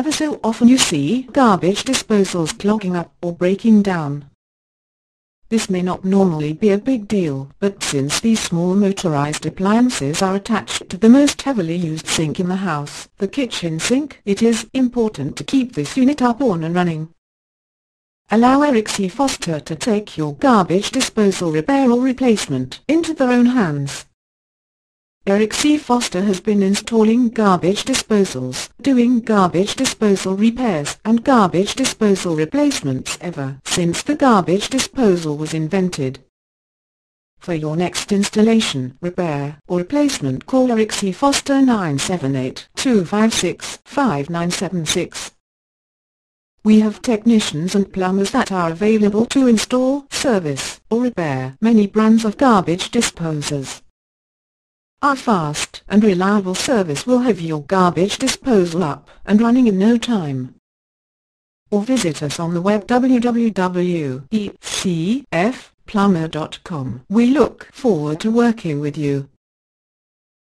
Ever so often you see garbage disposals clogging up or breaking down. This may not normally be a big deal, but since these small motorized appliances are attached to the most heavily used sink in the house, the kitchen sink, it is important to keep this unit up on and running. Allow Eric C. Foster to take your garbage disposal repair or replacement into their own hands. Eric C. Foster has been installing garbage disposals, doing garbage disposal repairs and garbage disposal replacements ever since the garbage disposal was invented. For your next installation, repair, or replacement, call Eric C. Foster 978-256-5976. We have technicians and plumbers that are available to install, service, or repair many brands of garbage disposers. Our fast and reliable service will have your garbage disposal up and running in no time. Or visit us on the web www.ecfplumber.com. We look forward to working with you.